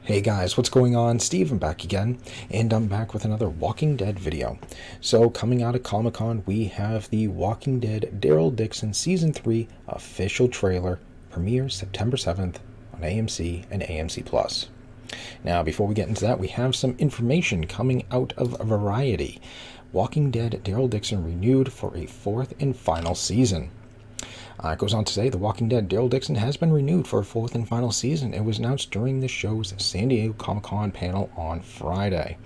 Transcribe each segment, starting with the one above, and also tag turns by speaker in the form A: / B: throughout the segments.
A: Hey guys, what's going on? Steven back again, and I'm back with another Walking Dead video. So, coming out of Comic-Con, we have the Walking Dead Daryl Dixon Season 3 official trailer, premieres September 7th on AMC and AMC+. Now, before we get into that, we have some information coming out of Variety. Walking Dead Daryl Dixon renewed for a fourth and final season. It goes on to say, The Walking Dead Daryl Dixon has been renewed for a fourth and final season. It was announced during the show's San Diego Comic-Con panel on Friday.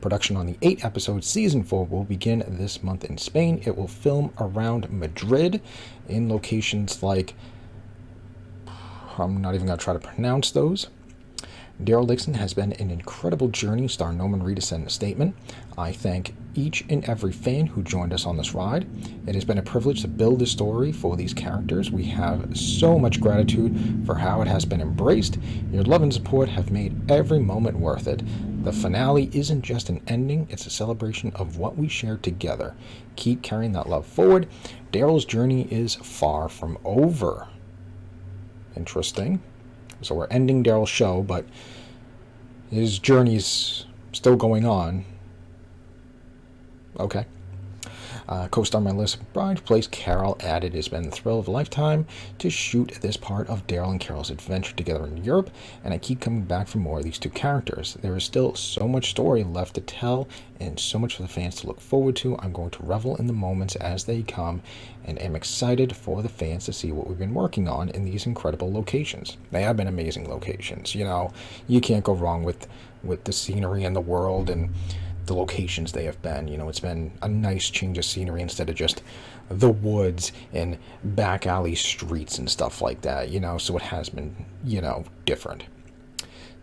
A: Production on the 8-episode Season 4 will begin this month in Spain. It will film around Madrid in locations like... I'm not even going to try to pronounce those. Daryl Dixon has been an incredible journey, star Norman Reedus said in a statement. I thank each and every fan who joined us on this ride. It has been a privilege to build this story for these characters. We have so much gratitude for how it has been embraced. Your love and support have made every moment worth it. The finale isn't just an ending, it's a celebration of what we shared together. Keep carrying that love forward. Daryl's journey is far from over. Interesting. So we're ending Daryl's show, but his journey's still going on. Okay. Co-star Melissa McBride, who plays Carol, added, "It's been the thrill of a lifetime to shoot this part of Daryl and Carol's adventure together in Europe, and I keep coming back for more of these two characters. There is still so much story left to tell, and so much for the fans to look forward to. I'm going to revel in the moments as they come, and am excited for the fans to see what we've been working on in these incredible locations." They have been amazing locations. You know, you can't go wrong with the scenery and the world and the locations they have been. You know, it's been a nice change of scenery instead of just the woods and back alley streets and stuff like that, you know, so it has been, you know, different.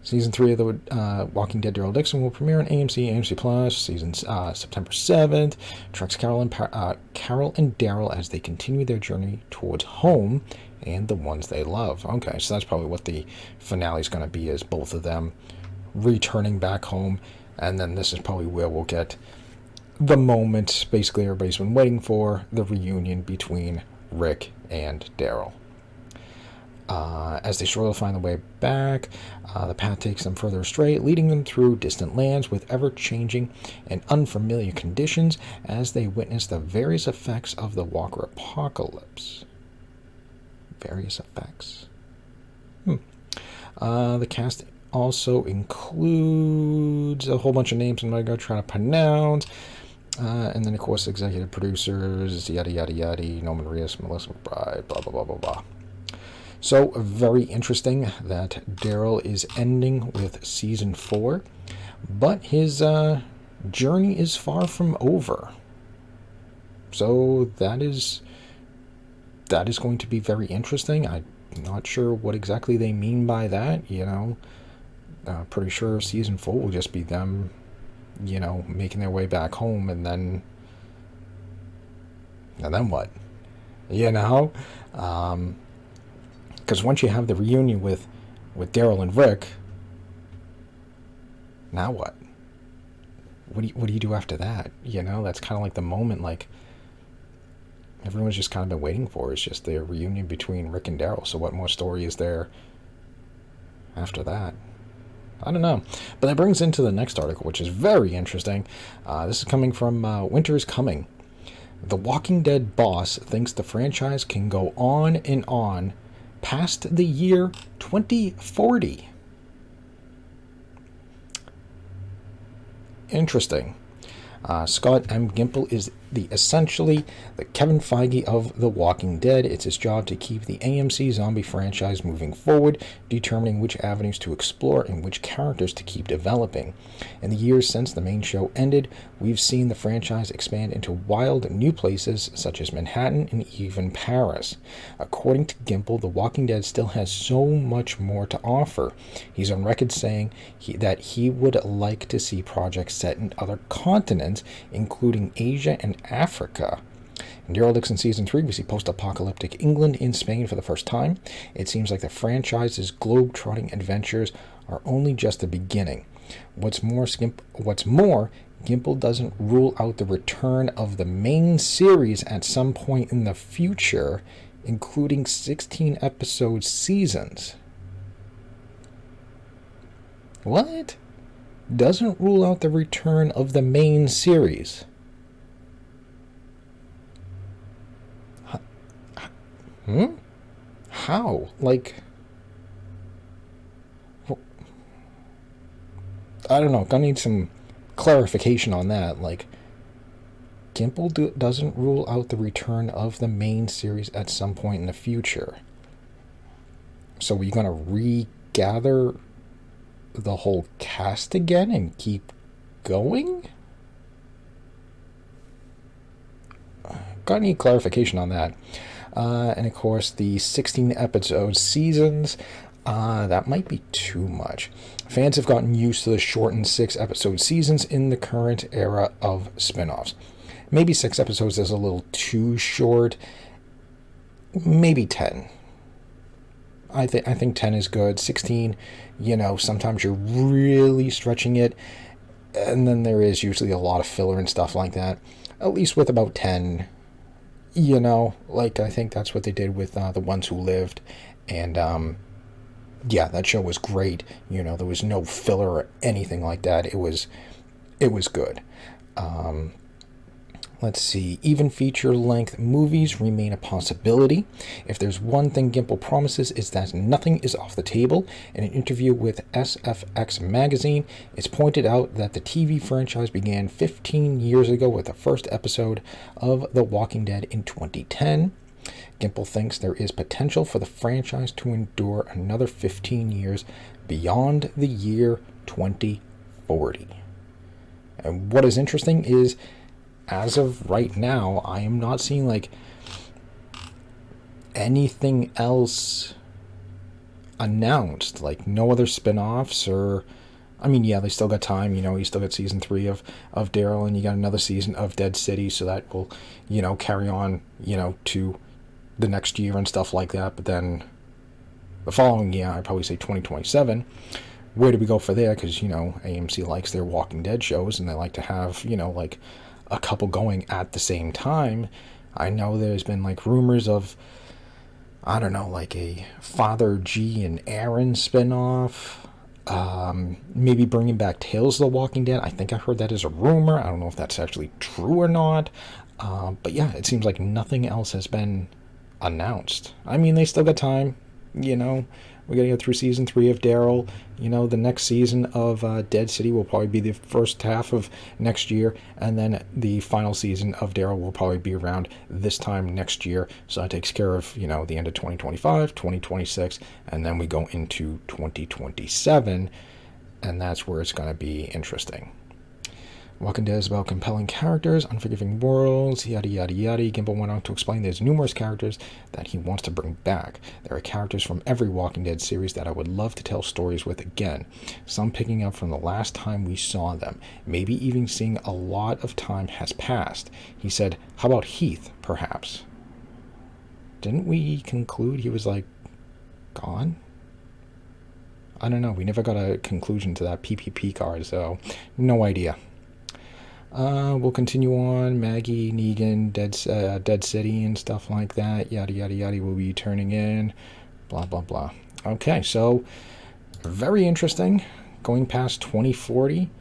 A: Season 3 of the Walking Dead Daryl Dixon will premiere on AMC, AMC+, September 7th. Tracks Carol and Daryl as they continue their journey towards home and the ones they love. Okay, so that's probably what the finale is going to be, is both of them returning back home. And then this is probably where we'll get the moment basically everybody's been waiting for, the reunion between Rick and Daryl. As they struggle to find the way back, the path takes them further astray, leading them through distant lands with ever-changing and unfamiliar conditions as they witness the various effects of the Walker apocalypse. Various effects. The cast also includes a whole bunch of names I'm not going to try to pronounce. And then, of course, executive producers, yada, yada, yada, Norman Reedus, Melissa McBride, blah, blah, blah, blah, blah. So, very interesting that Daryl is ending with Season 4, but his journey is far from over. So, that is going to be very interesting. I'm not sure what exactly they mean by that, you know. Pretty sure Season 4 will just be them, you know, making their way back home, and then what? You know? Because once you have the reunion with Daryl and Rick, now what? What do you do after that? You know, that's kind of like the moment, like, everyone's just kind of been waiting for. It's just the reunion between Rick and Daryl. So what more story is there after that? I don't know. But that brings into the next article, which is very interesting. This is coming from Winter is Coming. The Walking Dead boss thinks the franchise can go on and on past the year 2040. Interesting. Scott M. Gimple is essentially the Kevin Feige of The Walking Dead. It's his job to keep the AMC zombie franchise moving forward, determining which avenues to explore and which characters to keep developing. In the years since the main show ended, we've seen the franchise expand into wild new places such as Manhattan and even Paris. According to Gimple, The Walking Dead still has so much more to offer. He's on record saying that he would like to see projects set in other continents, including Asia and Africa. In Daryl Dixon Season 3, we see post-apocalyptic England and Spain for the first time. It seems like the franchise's globe-trotting adventures are only just the beginning. What's more, Gimple doesn't rule out the return of the main series at some point in the future, including 16-episode seasons. What? Doesn't rule out the return of the main series. Hmm? How? Like, I don't know. Gonna need some clarification on that. Like, Gimple doesn't rule out the return of the main series at some point in the future. So are you gonna regather the whole cast again and keep going? Got any clarification on that? And of course, the 16 episode seasons, that might be too much. Fans have gotten used to the shortened 6 episode seasons in the current era of spin-offs. Maybe 6 episodes is a little too short. Maybe 10. I think 10 is good. 16, sometimes you're really stretching it, and then there is usually a lot of filler and stuff like that. At least with about 10, I think that's what they did with The Ones Who Lived, and that show was great. There was no filler or anything like that. It was good. Let's see. Even feature-length movies remain a possibility. If there's one thing Gimple promises, it's that nothing is off the table. In an interview with SFX magazine, it's pointed out that the TV franchise began 15 years ago with the first episode of The Walking Dead in 2010. Gimple thinks there is potential for the franchise to endure another 15 years beyond the year 2040. And what is interesting is, as of right now, I am not seeing anything else announced, no other spin-offs, or they still got time. You still got season 3 of Daryl, and you got another season of Dead City, so that will carry on to the next year and stuff like that. But then the following year, I'd probably say 2027. Where do we go for there? Because AMC likes their Walking Dead shows, and they like to have a couple going at the same time. I know there's been rumors of, a Father G and Aaron spinoff, maybe bringing back Tales of the Walking Dead. I think I heard that as a rumor. I don't know if that's actually true or not, but yeah, it seems like nothing else has been announced. They still got time. We're going to go through season 3 of Daryl. The next season of Dead City will probably be the first half of next year, and then the final season of Daryl will probably be around this time next year. So that takes care of, the end of 2025, 2026, and then we go into 2027, and that's where it's going to be interesting. Walking Dead is about compelling characters, unforgiving worlds, yada yada yada. Gimple went on to explain there's numerous characters that he wants to bring back. There are characters from every Walking Dead series that I would love to tell stories with again. Some picking up from the last time we saw them. Maybe even seeing a lot of time has passed. He said, how about Heath, perhaps? Didn't we conclude he was, gone? I don't know. We never got a conclusion to that PPP card, so no idea. We'll continue on. Maggie, Negan, Dead City, and stuff like that. Yada, yada, yada will be turning in. Blah, blah, blah. Okay, so very interesting. Going past 2040.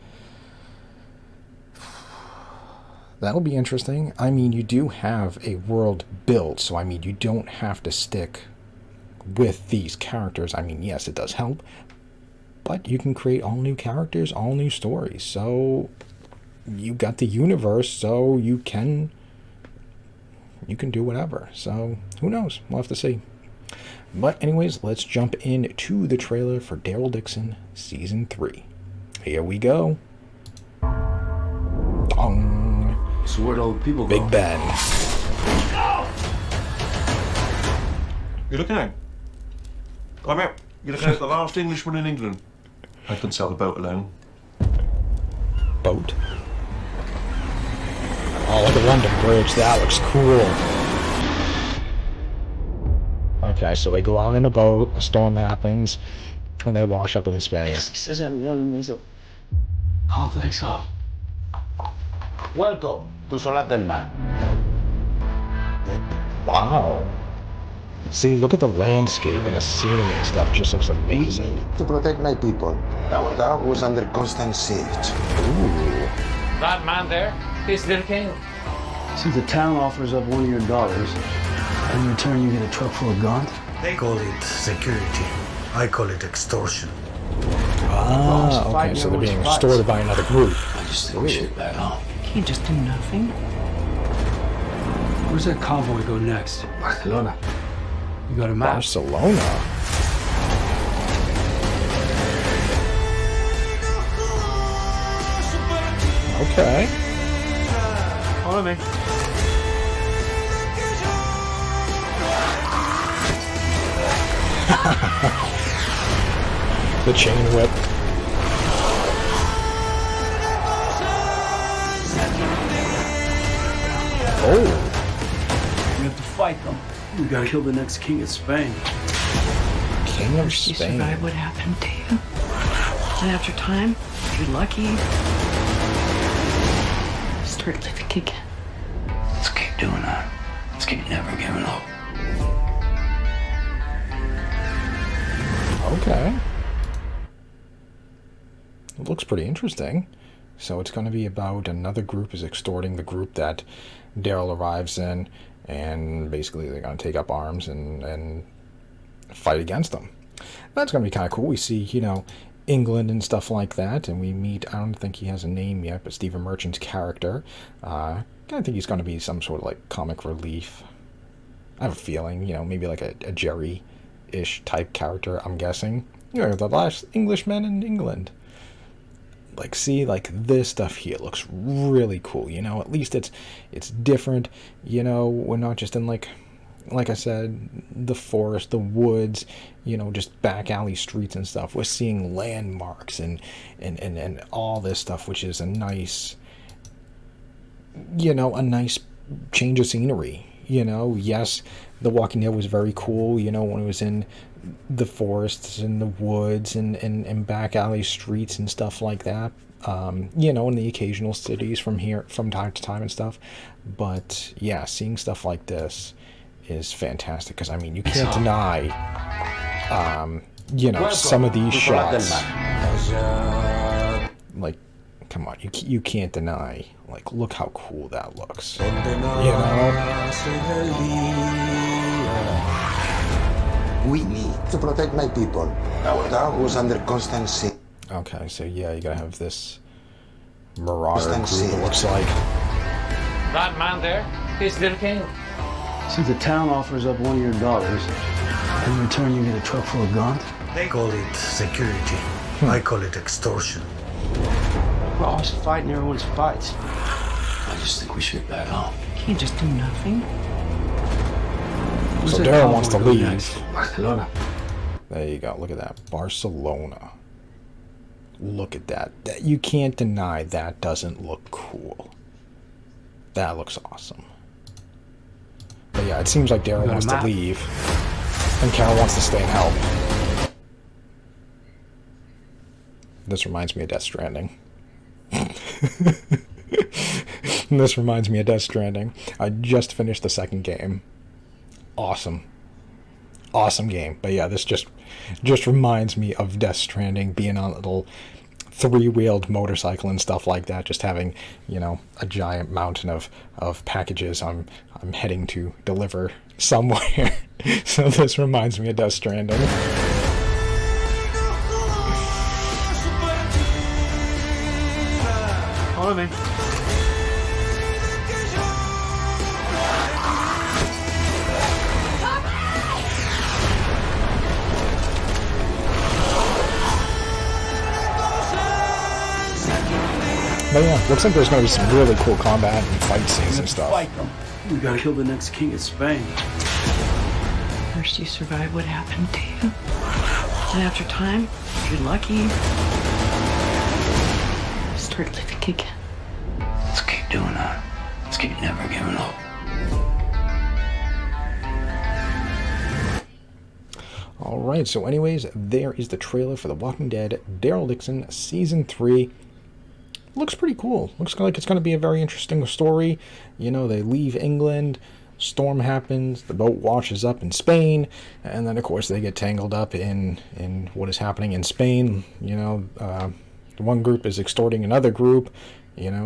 A: That'll be interesting. You do have a world built, so, you don't have to stick with these characters. Yes, it does help, but you can create all new characters, all new stories. So you got the universe, so you can do whatever. So who knows? We'll have to see. But anyways, let's jump into the trailer for Daryl Dixon Season 3. Here we go. Dong.
B: So where'd all the people go?
A: Big Ben.
B: You're looking out. Come here. You're looking at the last Englishman in England. I can sell the boat alone.
A: Boat? Oh, the London Bridge. That looks cool. Okay, so they go out in a boat, a storm happens, and they wash up in space.
B: I don't think so. Welcome to Solar del Mar.
A: Wow. See, look at the landscape and the scenery and stuff. Just looks amazing.
C: To protect my people. Our town was under constant siege.
A: Ooh.
D: That man there, he's their king.
E: See, the town offers up one of your daughters. In return, you get a truck full of guns.
F: They call it security. I call it extortion.
A: Ah, okay, so they're being extorted by another group.
E: I just think we should back home.
G: Can't just do nothing.
E: Where's that convoy go next?
C: Barcelona.
E: You got a map?
A: Barcelona. Okay.
E: Follow me.
A: The chain whip. Oh.
E: We have to fight them. We gotta kill the next king of Spain.
A: King of
G: You
A: Spain.
G: survive what happened to you. And after time, if you're lucky, start living again.
E: Let's keep doing that. Let's keep never giving up.
A: Okay. It looks pretty interesting. So it's going to be about another group is extorting the group that Daryl arrives in, and basically they're going to take up arms and fight against them. That's going to be kind of cool. We see, you know, England and stuff like that, and we meet, I don't think he has a name yet, but Stephen Merchant's character. I think he's going to be some sort of like comic relief. I have a feeling, you know, maybe like a Jerry-ish type character, I'm guessing. You know, the last Englishman in England. Like, see, like, this stuff here looks really cool, you know? At least it's different, you know? We're not just in, like I said, the forest, the woods, you know, just back alley streets and stuff. We're seeing landmarks and all this stuff, which is a nice, you know, a nice change of scenery, you know? Yes, The Walking Dead was very cool, you know, when it was in the forests and the woods and back alley streets and stuff like that, you know, in the occasional cities from time to time and stuff. But yeah, seeing stuff like this is fantastic, because I mean, you can't deny you know, some of these shots, like, come on, you can't deny, like, look how cool that looks, you know?
C: We need to protect my people. Our town was under constant siege.
A: Okay, so yeah, you gotta have this marauder
C: Constant
A: group, it
C: siege.
A: looks like.
D: That man there, he's their king.
E: See, the town offers up one of your daughters. In return, you get a truck full of guns.
F: They call it security. I call it extortion.
E: We're always fighting everyone's fights. I just think we should back home.
G: Can't just do nothing.
A: So Daryl wants to
E: Convoy go
A: leave.
E: next?
C: Barcelona.
A: There you go, look at that, Barcelona. Look at that. You can't deny that doesn't look cool. That looks awesome. But yeah, it seems like Daryl wants to
E: map?
A: leave, and Carol wants to stay and help. This reminds me of Death Stranding. This reminds me of Death Stranding. I just finished the second game. Awesome game. But yeah, this just reminds me of Death Stranding, being on a little three-wheeled motorcycle and stuff like that, just having, you know, a giant mountain of packages I'm heading to deliver somewhere. So this reminds me of Death Stranding.
E: Follow me.
A: But yeah, looks like there's going to be some really cool combat and fight scenes and stuff.
E: Fight them. We gotta kill the next king of Spain.
G: First, you survive what happened to you. And after time, if you're lucky, start living again.
E: Let's keep doing that. Let's keep never giving up.
A: Alright, so anyways, there is the trailer for The Walking Dead, Daryl Dixon, Season 3. Looks pretty cool. Looks like it's going to be a very interesting story. You know, they leave England, storm happens, the boat washes up in Spain, and then of course they get tangled up in what is happening in Spain. One group is extorting another group,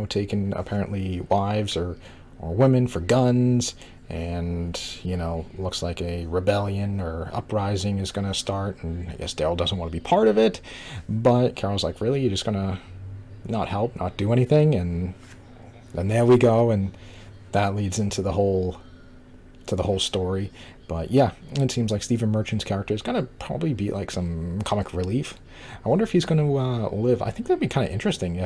A: taking apparently wives or women for guns, and looks like a rebellion or uprising is going to start, and I guess Daryl doesn't want to be part of it, but Carol's like, really, you're just going to not help, not do anything? And then there we go, and that leads into the whole story. But yeah, it seems like Stephen Merchant's character is going to probably be like some comic relief. I wonder if he's going to live. I think that'd be kind of interesting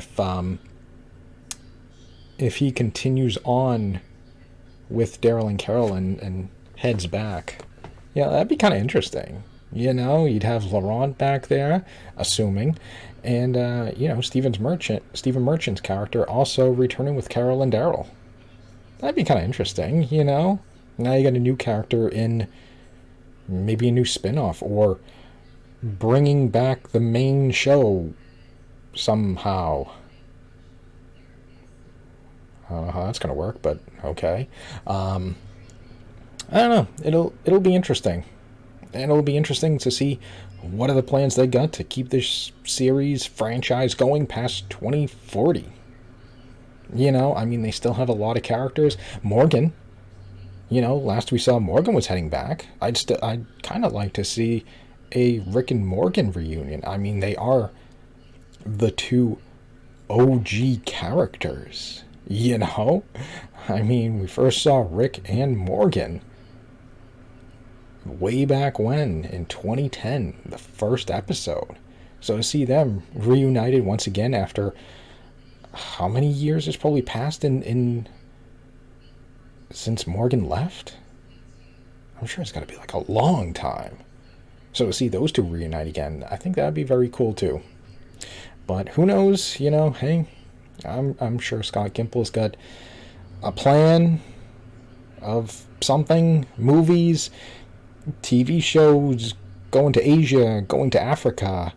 A: if he continues on with Daryl and Carol and heads back. Yeah, that'd be kind of interesting. You'd have Laurent back there, assuming, and Stephen Merchant's character also returning with Carol and Daryl. That'd be kind of interesting. Now you got a new character in maybe a new spin-off, or bringing back the main show somehow. I don't know how that's going to work, but okay. I don't know. It'll be interesting. And it'll be interesting to see what are the plans they got to keep this series franchise going past 2040. They still have a lot of characters. Morgan, last we saw Morgan was heading back. I'd kind of like to see a Rick and Morgan reunion. They are the two OG characters. We first saw Rick and Morgan way back when, in 2010, the first episode. So to see them reunited once again after how many years has probably passed since Morgan left? I'm sure it's got to be like a long time. So to see those two reunite again, I think that'd be very cool too. But who knows? Hey, I'm sure Scott Gimple's got a plan of something, movies, TV shows, going to Asia, going to Africa.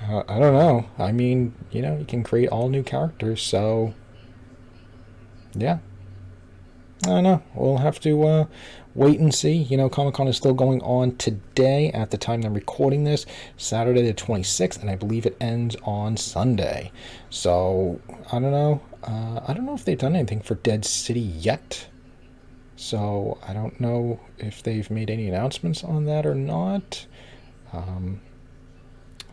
A: I don't know. You can create all new characters, so yeah. I don't know. We'll have to wait and see. Comic-Con is still going on today at the time I'm recording this, Saturday the 26th, and I believe it ends on Sunday. So, I don't know. I don't know if they've done anything for Dead City yet. So, I don't know if they've made any announcements on that or not.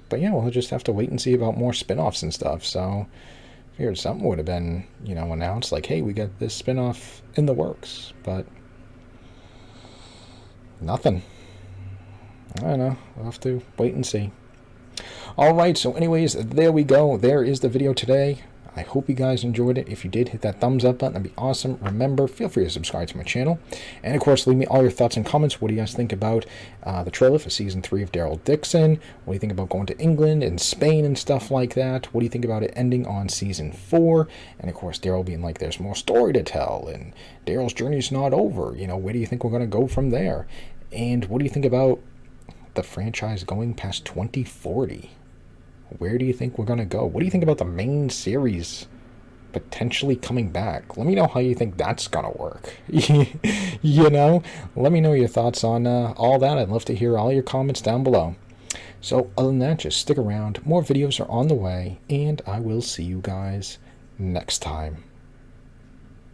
A: But yeah, we'll just have to wait and see about more spin-offs and stuff. So, I figured something would have been, announced, like, hey, we got this spin-off in the works. But nothing. I don't know. We'll have to wait and see. Alright, so anyways, there we go. There is the video today. I hope you guys enjoyed it. If you did, hit that thumbs up button. That'd be awesome. Remember, feel free to subscribe to my channel. And, of course, leave me all your thoughts and comments. What do you guys think about the trailer for Season 3 of Daryl Dixon? What do you think about going to England and Spain and stuff like that? What do you think about it ending on Season 4? And, of course, Daryl being like, there's more story to tell, and Daryl's journey's not over. Where do you think we're going to go from there? And what do you think about the franchise going past 2040? Where do you think we're going to go? What do you think about the main series potentially coming back? Let me know how you think that's going to work. Let me know your thoughts on all that. I'd love to hear all your comments down below. So other than that, just stick around. More videos are on the way, and I will see you guys next time.